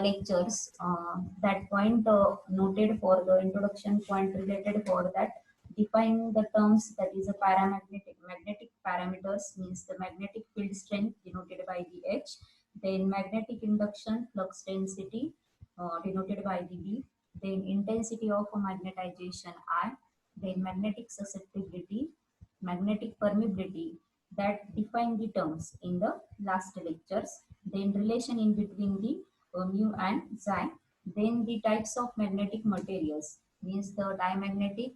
lectures. That point noted for the introduction point related for that define the terms, that is a paramagnetic magnetic parameters means the magnetic field strength denoted by the H, then magnetic induction flux density denoted by the B, then intensity of a magnetization I, then magnetic susceptibility, magnetic permeability, that define the terms in the last lectures, then relation in between the mu and xi, then the types of magnetic materials means the diamagnetic,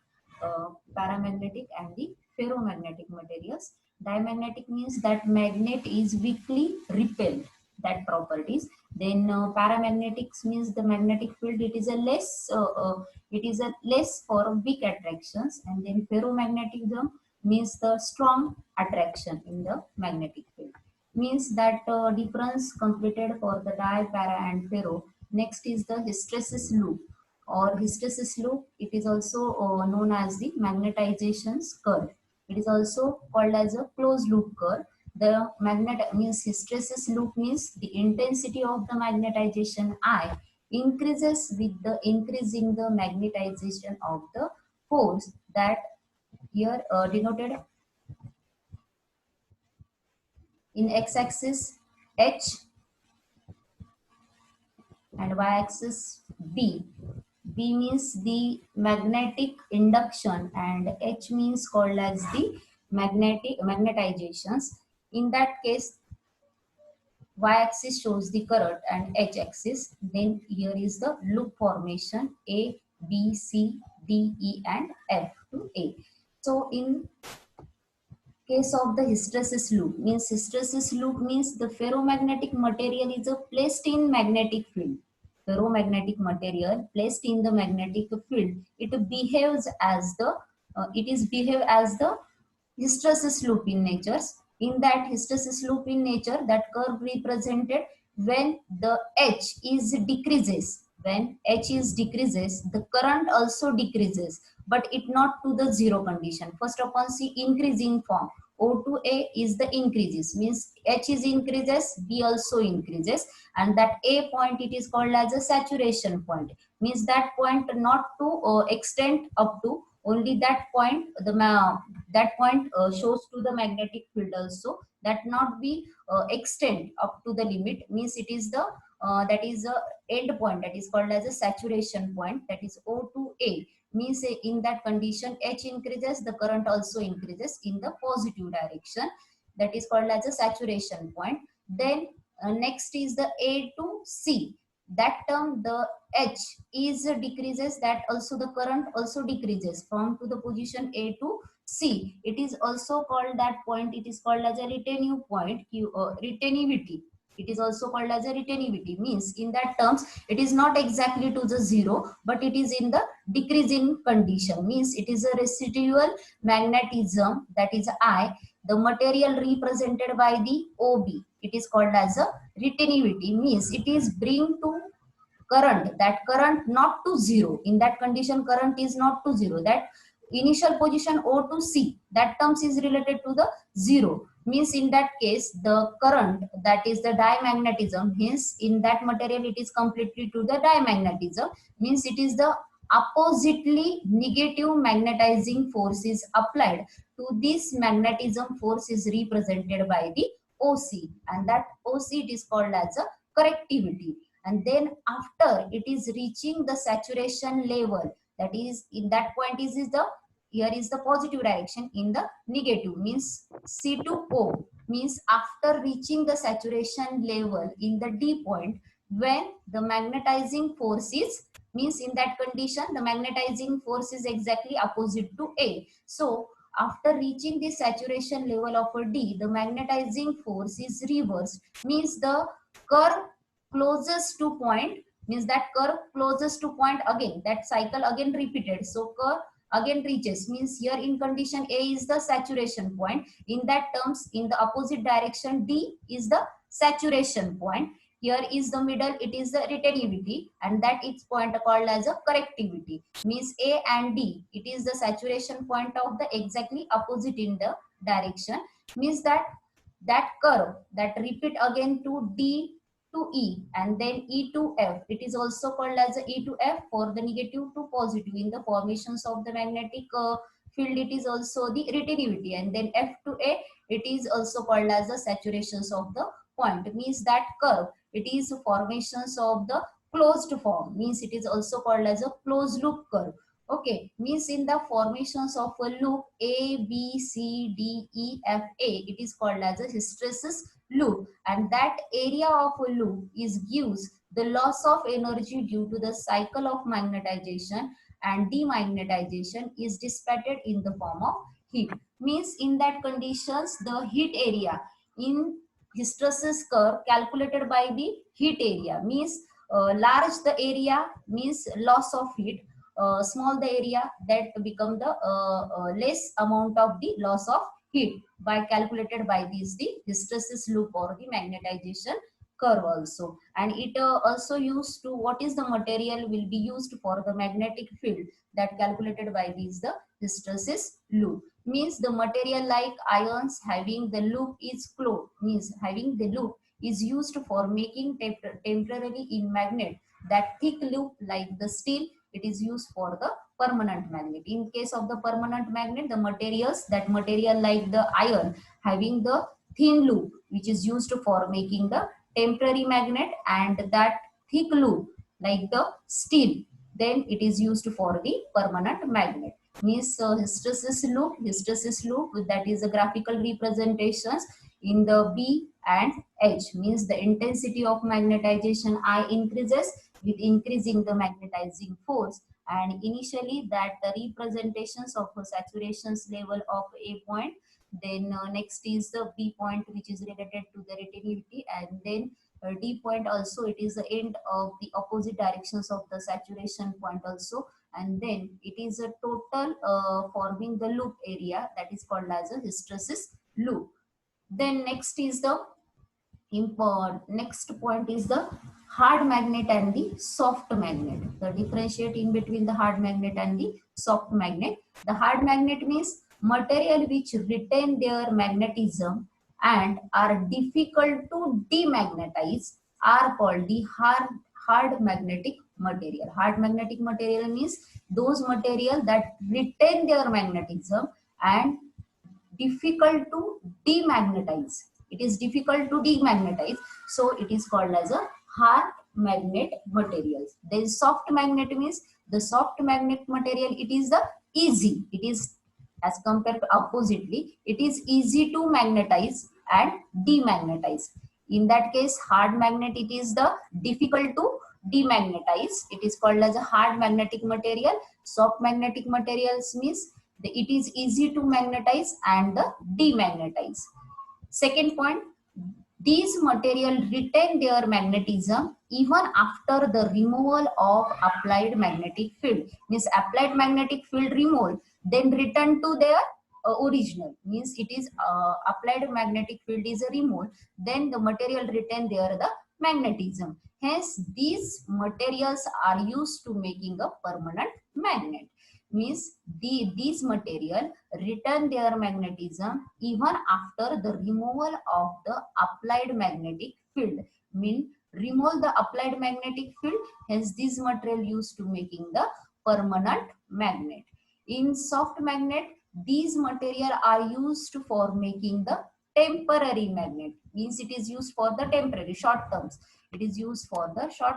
paramagnetic and the ferromagnetic materials. Diamagnetic means that magnet is weakly repelled, that properties. Then paramagnetics means the magnetic field, it is a less for weak attractions, and then ferromagnetism means the strong attraction in the magnetic field. Means that difference completed for the di, para and ferro. Next is the hysteresis loop or hysteresis loop. It is also known as the magnetizations curve. It is also called as a closed loop curve. The magnet means hysteresis loop means the intensity of the magnetization I increases with the increasing the magnetization of the force, that here denoted in x-axis H and y-axis B. B means the magnetic induction and H means called as the magnetizations. In that case, y-axis shows the current and h-axis. Then here is the loop formation A, B, C, D, E and F to A. So in case of the hysteresis loop, the ferromagnetic material is placed in magnetic field. Ferromagnetic material placed in the magnetic field, it behaves as the hysteresis loop in nature. In that hysteresis loop in nature, that curve represented when the H is decreases. When H is decreases, the current also decreases, but it not to the zero condition. First upon see increasing form. O to A is the increases, means H is increases, B also increases, and that A point it is called as a saturation point. Means that point not to extend up to only that point. That point shows to the magnetic field also, that not be extend up to the limit. Means it is the that is a end point, that is called as a saturation point, that is O to A. Means in that condition H increases, the current also increases in the positive direction, that is called as a saturation point. Then next is the A to C. That term, the H is decreases, that also the current also decreases from to the position A to C. It is also called that point, it is called as a retentive point, retentivity. It is also called as a retentivity. Means in that terms, it is not exactly to the zero, but it is in the decreasing condition. Means it is a residual magnetism, that is I. The material represented by the OB, it is called as a retentivity. Means it is bring to current, that current not to zero. In that condition, current is not to zero. That initial position O to C, that terms is related to the zero. Means in that case, the current, that is the diamagnetism, hence in that material it is completely to the diamagnetism. Means it is the oppositely negative magnetizing force is applied to this magnetism force is represented by the OC, and that OC it is called as a correctivity. And then after it is reaching the saturation level, that is in that point is the here is the positive direction, in the negative means C to O. Means after reaching the saturation level in the D point, when the magnetizing force is, means in that condition the magnetizing force is exactly opposite to A. So after reaching the saturation level of a D, the magnetizing force is reversed. Means the curve closest to point, means that curve closest to point, again that cycle again repeated. So curve again reaches, means here in condition A is the saturation point. In that terms, in the opposite direction D is the saturation point. Here is the middle, it is the retentivity, and that its point called as a correctivity. Means A and D, it is the saturation point of the exactly opposite in the direction. Means that curve that repeat again to D to E and then E to F. It is also called as a E to F for the negative to positive. In the formations of the magnetic field, it is also the retentivity, and then F to A, it is also called as the saturations of the point. Means that curve, it is formations of the closed form, means it is also called as a closed loop curve. Okay, means in the formations of a loop A, B, C, D, E, F, A, it is called as a hysteresis loop, and that area of a loop is gives the loss of energy due to the cycle of magnetization, and demagnetization is dissipated in the form of heat. Means in that conditions, the heat area in hysteresis curve calculated by the heat area, means large the area means loss of heat, small the area, that become the less amount of the loss of heat by calculated by this the hysteresis loop or the magnetization curve also. And it also used to, what is the material will be used for the magnetic field, that calculated by this the hysteresis loop. Means the material like ions having the loop is closed, means having the loop is used for making temporarily in magnet. That thick loop like the steel, it is used for the permanent magnet. In case of the permanent magnet, the materials, that material like the iron having the thin loop which is used for making the temporary magnet, and that thick loop like the steel, then it is used for the permanent magnet. Means hysteresis loop, that is a graphical representations in the B and H. Means the intensity of magnetization I increases with increasing the magnetizing force, and initially that the representations of a saturation level of A point, then next is the B point which is related to the retentivity, and then D point also, it is the end of the opposite directions of the saturation point also, and then it is a total forming the loop area, that is called as a hysteresis loop. Then next is the next point is the hard magnet and the soft magnet. The differentiate in between the hard magnet and the soft magnet. The hard magnet means material which retain their magnetism and are difficult to demagnetize are called the hard magnetic material. Hard magnetic material means those material that retain their magnetism and difficult to demagnetize. It is difficult to demagnetize, so it is called as a hard magnet materials. Then soft magnet means the soft magnet material, it is the easy, it is as compared to oppositely, it is easy to magnetize and demagnetize. In that case, hard magnet, it is the difficult to demagnetize, it is called as a hard magnetic material. Soft magnetic materials means it is easy to magnetize and demagnetize. Second point, these material retain their magnetism even after the removal of applied magnetic field. Means applied magnetic field removed, then return to their original. Means it is applied magnetic field is removed, then the material retain their the magnetism. Hence, these materials are used to making a permanent magnet. Means these material retain their magnetism even after the removal of the applied magnetic field. Mean remove the applied magnetic field, hence this material used to making the permanent magnet. In soft magnet, these material are used for making the temporary magnet. Means it is used for the temporary short terms, it is used for the short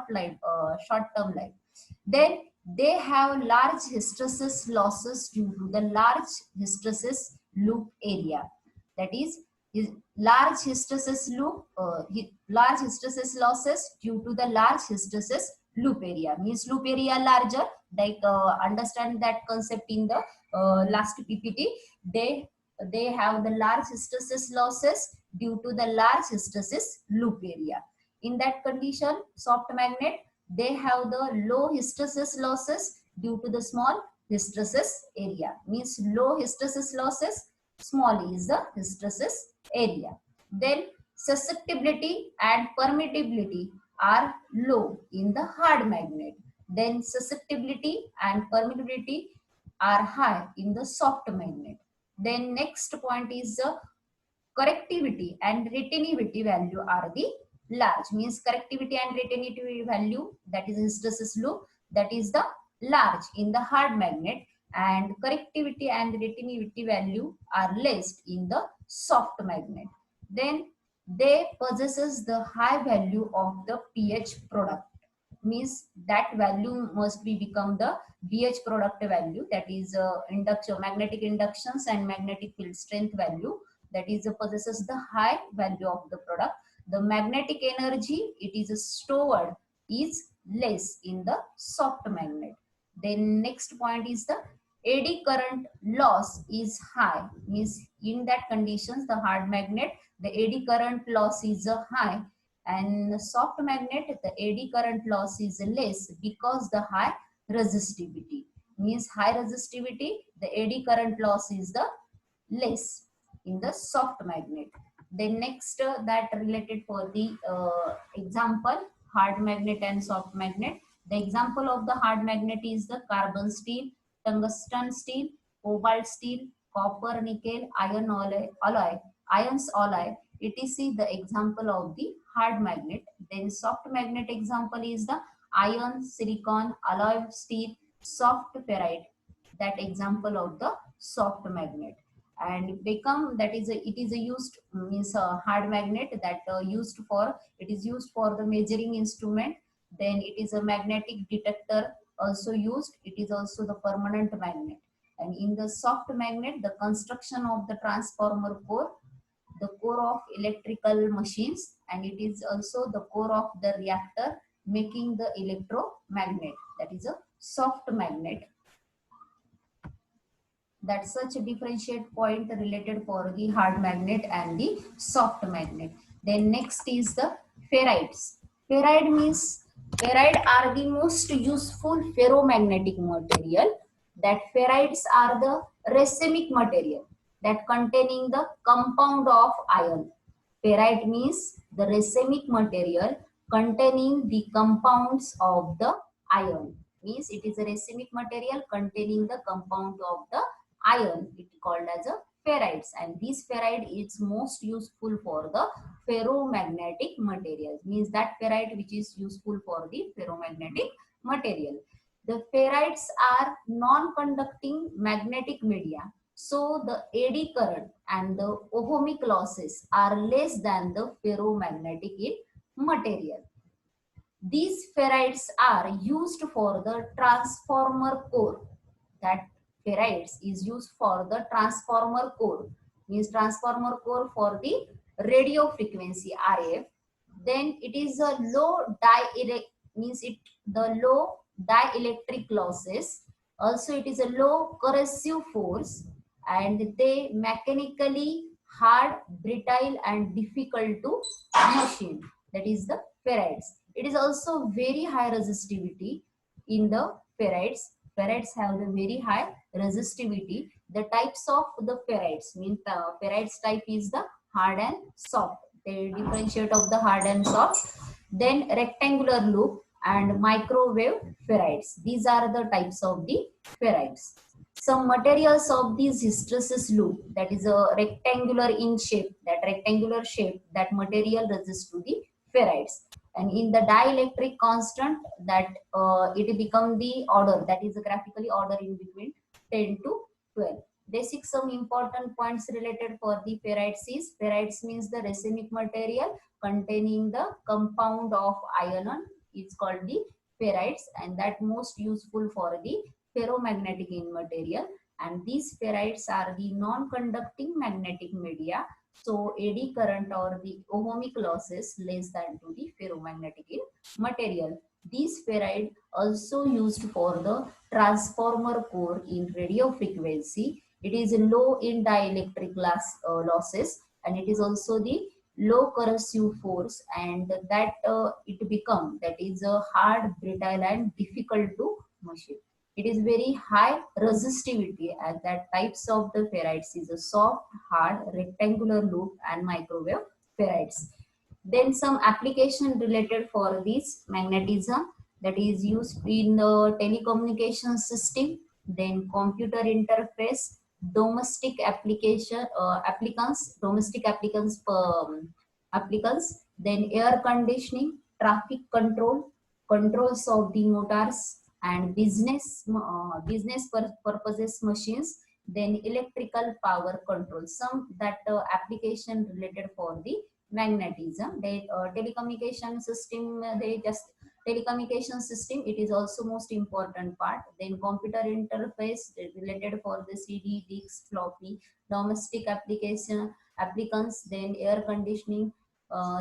term life. Then they have large hysteresis losses due to the large hysteresis loop area. That is large hysteresis loop, large hysteresis losses due to the large hysteresis loop area. Means loop area larger, like understand that concept in the last PPT. They have the large hysteresis losses due to the large hysteresis loop area. In that condition, soft magnet, they have the low hysteresis losses due to the small hysteresis area. Means low hysteresis losses, small is the hysteresis area. Then susceptibility and permittivity are low in the hard magnet. Then susceptibility and permittivity are high in the soft magnet. Then next point is the correctivity and retentivity value are the large, means correctivity and retentivity value, that is hysteresis loop, that is the large in the hard magnet, and correctivity and retentivity value are less in the soft magnet. Then they possesses the high value of the pH product, means that value must be become the BH product value, that is induction, magnetic inductions and magnetic field strength value, that is possesses the high value of the product. The magnetic energy it is stored is less in the soft magnet. Then next point is the eddy current loss is high, means in that conditions the hard magnet the eddy current loss is high, and the soft magnet the eddy current loss is less because the high resistivity, means high resistivity the eddy current loss is the less in the soft magnet. Then next that related for the example hard magnet and soft magnet. The example of the hard magnet is the carbon steel, tungsten steel, cobalt steel, copper, nickel, iron alloy, ions alloy, etc. The example of the hard magnet. Then soft magnet example is the iron, silicon, alloy steel, soft ferrite, that example of the soft magnet. And become that is a, it is a used means a hard magnet that used for, it is used for the measuring instrument. Then it is a magnetic detector also used, it is also the permanent magnet. And in the soft magnet the construction of the transformer core, the core of electrical machines, and it is also the core of the reactor making the electromagnet, that is a soft magnet. That's such a differentiate point related for the hard magnet and the soft magnet. Then next is the ferrites. Ferrite means, ferrite are the most useful ferromagnetic material. That ferrites are the racemic material that containing the compound of iron. Ferrite means the racemic material containing the compounds of the iron. Means it is a racemic material containing the compound of the iron, it is called as a ferrites, and this ferrite is most useful for the ferromagnetic materials, means that ferrite which is useful for the ferromagnetic material. The ferrites are non-conducting magnetic media, so the eddy current and the ohmic losses are less than the ferromagnetic in material. These ferrites are used for the transformer core, that ferrites is used for the transformer core, means transformer core for the radio frequency RF. Then it is a low dielectric, means it the low dielectric losses. Also it is a low corrosive force, and they mechanically hard, brittle and difficult to machine, that is the ferrites. It is also very high resistivity in the ferrites. Ferrites have the very high resistivity. The types of the ferrites, means the ferrites type is the hard and soft. They differentiate of the hard and soft. Then rectangular loop and microwave ferrites. These are the types of the ferrites. Some materials of these hysteresis loop, that is a rectangular in shape, that rectangular shape, that material resists to the ferrites. And in the dielectric constant, that it become the order, that is a graphically order in between 10 to 12. Basic some important points related for the ferrites is, ferrites means the racemic material containing the compound of iron, it's called the ferrites, and that most useful for the ferromagnetic in material. And these ferrites are the non-conducting magnetic media, so eddy current or the ohmic losses less than to the ferromagnetic in material. These ferrite also used for the transformer core in radio frequency. It is low in dielectric losses, and it is also the low corrosive force, and that it become, that is a hard, brittle and difficult to machine. It is very high resistivity, and that types of the ferrites is a soft, hard, rectangular loop and microwave ferrites. Then some application related for this magnetism, that is used in the telecommunication system, then computer interface, domestic application applicants, domestic applicants applicants, then air conditioning, traffic control, controls of the motors, and business purposes machines, then electrical power control. Some that application related for the magnetism. They telecommunication system, they just telecommunication system, it is also most important part. Then computer interface related for the CD, disc, floppy, domestic application applicants, then air conditioning,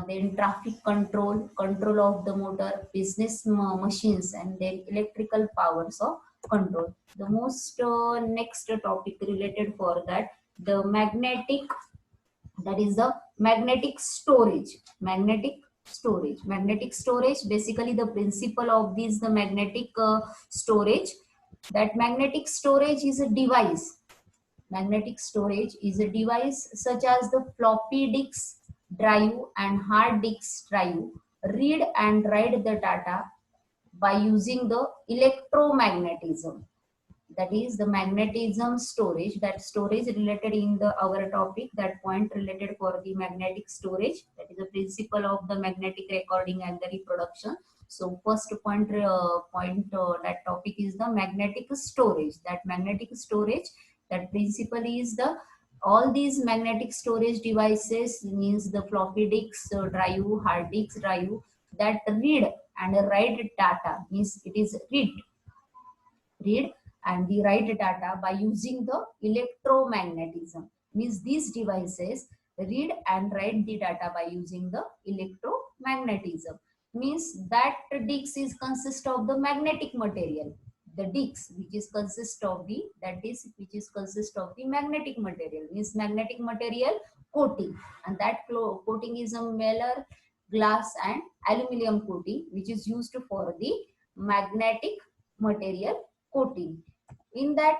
then traffic control, control of the motor, business machines, and then electrical powers of control. The most next topic related for that, the magnetic, that is the magnetic storage. Magnetic storage, basically the principle of this, the magnetic storage, that magnetic storage is a device. Magnetic storage is a device such as the floppy disk drive and hard disk drive read and write the data by using the electromagnetism. That is the magnetism storage, that storage related in the our topic, that point related for the magnetic storage, that is the principle of the magnetic recording and the reproduction. So first point that topic is the magnetic storage. That magnetic storage, that principle is the all these magnetic storage devices, means the floppy disk drive, hard disk drive, that read and write data, means it is read and the write data by using the electromagnetism, means these devices read and write the data by using the electromagnetism, means that disk is consist of the magnetic material. The disk which is consist of the, that disk which is consist of the magnetic material, means magnetic material coating, and that coating is a metal, glass, and aluminum coating, which is used for the magnetic material coating. In that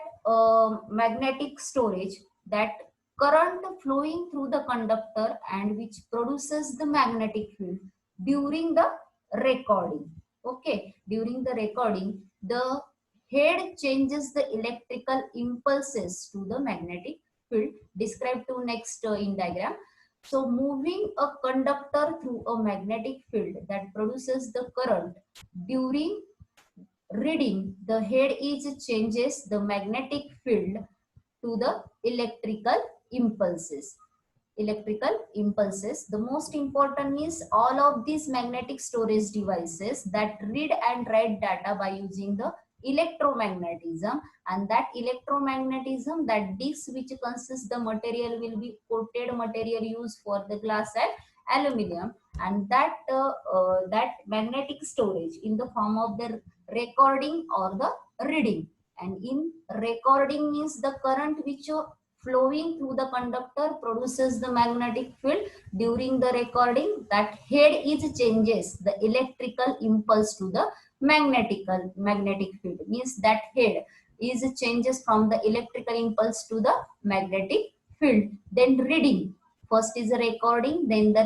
magnetic storage, that current flowing through the conductor and which produces the magnetic field during the recording. Okay, during the recording, the head changes the electrical impulses to the magnetic field, described to next in diagram. So moving a conductor through a magnetic field that produces the current during reading, the head is changes the magnetic field to the electrical impulses. The most important is all of these magnetic storage devices that read and write data by using the electromagnetism, and that electromagnetism, that disk which consists the material will be coated material used for the glass and aluminum, and that magnetic storage in the form of the recording or the reading. And in recording means the current which flowing through the conductor produces the magnetic field during the recording, that head is changes the electrical impulse to the magnetic field, means that head is changes from the electrical impulse to the magnetic field. Then reading, first is the recording, then the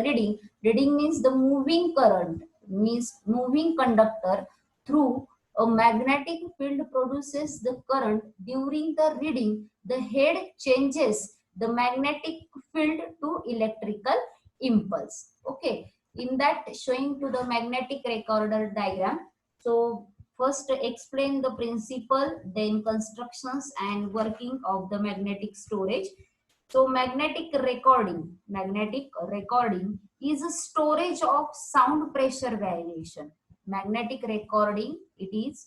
reading means the moving current, means moving conductor through a magnetic field produces the current during the reading, the head changes the magnetic field to electrical impulse. Okay, in that showing to the magnetic recorder diagram. So first explain the principle, then constructions and working of the magnetic storage. So magnetic recording is a storage of sound pressure variation. Magnetic recording, it is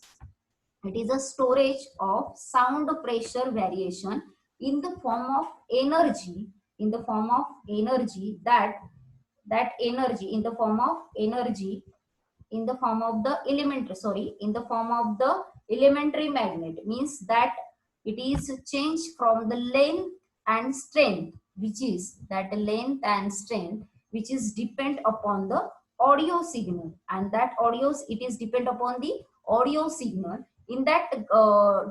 a storage of sound pressure variation in the form of energy, that energy in the form of energy in the form of the in the form of the elementary magnet, means that it is changed from the length and strength, which is that length and strength which is depend upon the audio signal, and that audios, it is depend upon the audio signal. In that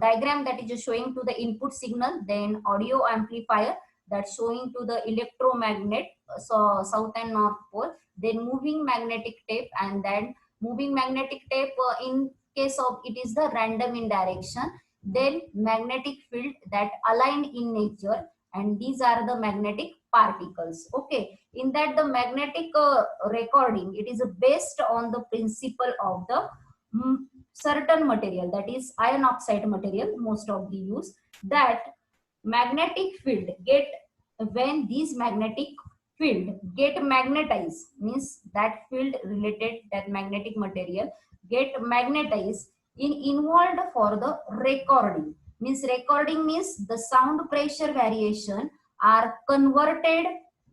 diagram, that is showing to the input signal, then audio amplifier that showing to the electromagnet, so south and north pole, then moving magnetic tape, and then moving magnetic tape in case of it is the random in direction, then magnetic field that aligned in nature, and these are the magnetic particles. Okay, in that the magnetic recording, it is based on the principle of the certain material, that is iron oxide material, most of the use that magnetic field get, when these magnetic field get magnetized, means that field related, that magnetic material get magnetized in involved for the recording, means recording means the sound pressure variation are converted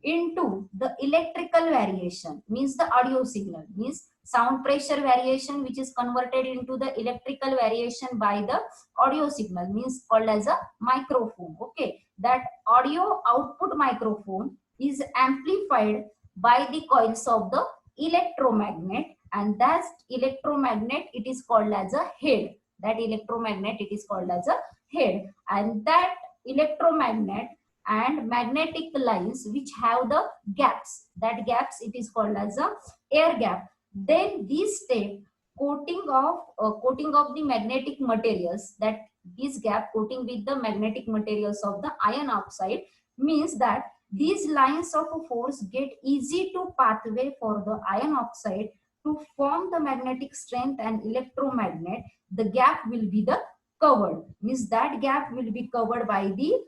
into the electrical variation, means the audio signal, means sound pressure variation which is converted into the electrical variation by the audio signal, means called as a microphone. Okay, that audio output microphone is amplified by the coils of the electromagnet, and that electromagnet it is called as a head, that electromagnet it is called as a head, and that electromagnet and magnetic lines which have the gaps, that gaps it is called as a air gap. Then this step coating of the magnetic materials, that this gap coating with the magnetic materials of the iron oxide, means that these lines of force get easy to pathway for the iron oxide to form the magnetic strength and electromagnet. The gap will be the covered, means that gap will be covered by the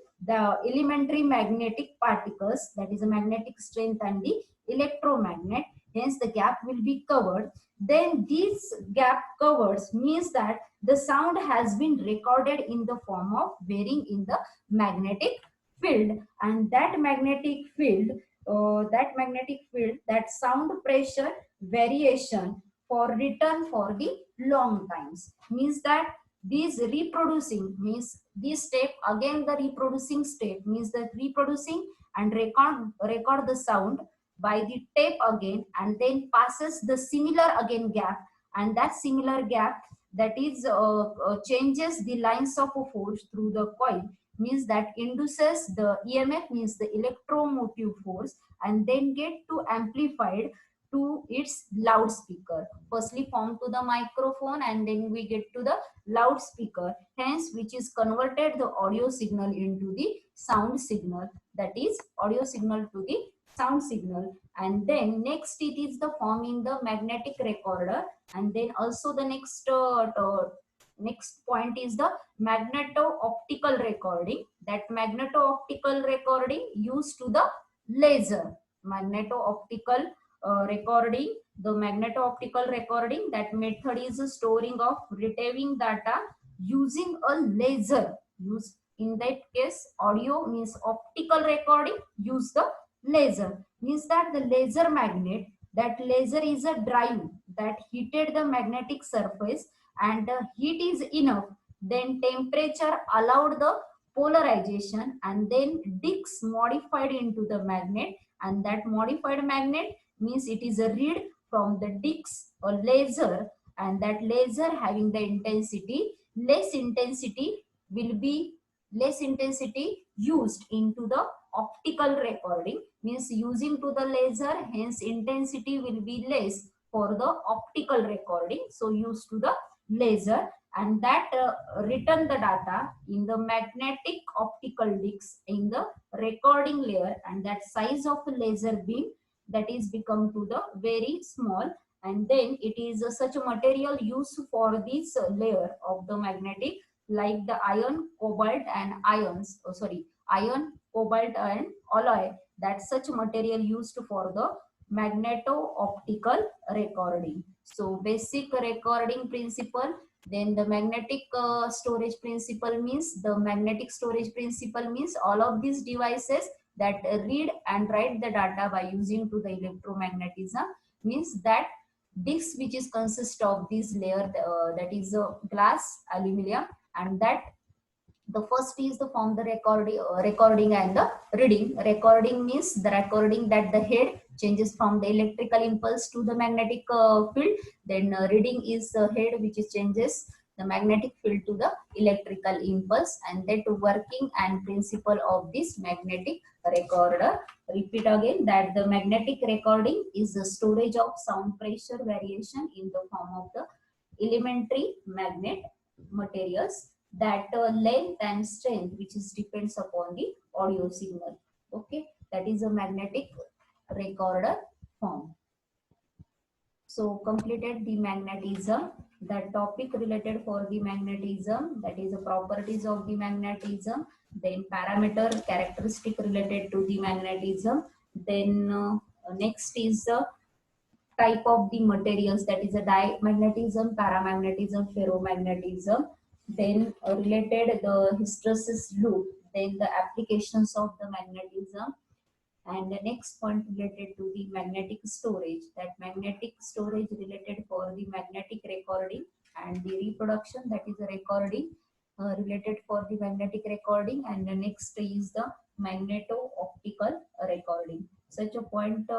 elementary magnetic particles, that is a magnetic strength and the electromagnet, hence the gap will be covered. Then this gap covers means that the sound has been recorded in the form of varying in the magnetic field, and that magnetic field that sound pressure variation for return for the long times, means that this reproducing, means this step again, the reproducing step means the reproducing and record the sound by the tape again, and then passes the similar again gap, and that similar gap that is changes the lines of a force through the coil, means that induces the EMF, means the electromotive force, and then get to amplified to its loudspeaker, firstly formed to the microphone, and then we get to the loudspeaker, hence which is converted the audio signal into the sound signal, that is audio signal to the sound signal. And then next it is the forming the magnetic recorder, and then also the next point is the magneto-optical recording, that magneto-optical recording used to the laser, magneto-optical recording, the magneto-optical recording, that method is storing of retrieving data using a laser, use in that case audio means optical recording use the laser, means that the laser magnet, that laser is a drive that heated the magnetic surface, and the heat is enough, then temperature allowed the polarization, and then discs modified into the magnet, and that modified magnet means it is a read from the discs or laser, and that laser having the intensity, less intensity will be less intensity used into the optical recording, means using to the laser, hence intensity will be less for the optical recording, so used to the laser, and that return the data in the magnetic optical disc in the recording layer, and that size of the laser beam that is become to the very small, and then it is such a material used for this layer of the magnetic, like the iron, cobalt and iron, cobalt and alloy, that such material used for the magneto-optical recording. So basic recording principle, then the magnetic storage principle means, the magnetic storage principle means all of these devices that read and write the data by using to the electromagnetism, means that disc which is consist of this layer, that is glass, aluminum, and that the first is the form the recording and the reading. Recording means the recording that the head changes from the electrical impulse to the magnetic field. Then reading is head which is changes the magnetic field to the electrical impulse, and that working and principle of this magnetic recorder. Repeat again that the magnetic recording is the storage of sound pressure variation in the form of the elementary magnet materials, that length and strength which is depends upon the audio signal. Okay, that is a magnetic recorder form. So completed the magnetism, the topic related for the magnetism, that is the properties of the magnetism, then parameter characteristic related to the magnetism, then next is the type of the materials, that is a diamagnetism, paramagnetism, ferromagnetism, then related the hysteresis loop, then the applications of the magnetism, and the next point related to the magnetic storage, that magnetic storage related for the magnetic recording, and the reproduction, that is a recording related for the magnetic recording, and the next is the magneto-optical recording. Such a point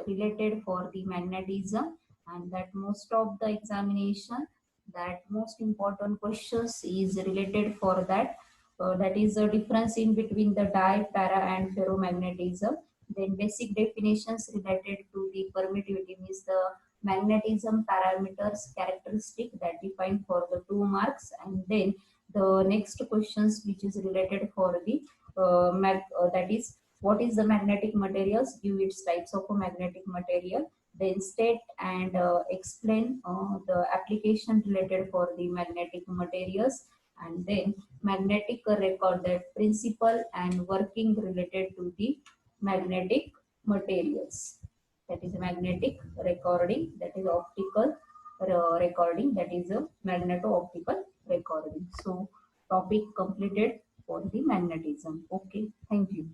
related for the magnetism, and that most of the examination, that most important questions is related for that, that is a difference in between the di, para and ferromagnetism. Then basic definitions related to the permittivity means the magnetism parameters characteristic that define for the 2 marks, and then the next questions which is related for the that is what is the magnetic materials, give its types of a magnetic material, then state and explain the application related for the magnetic materials, and then magnetic record, that principle and working related to the magnetic materials, that is magnetic recording, that is optical recording, that is a magneto-optical recording. So topic completed for the magnetism. Okay, thank you.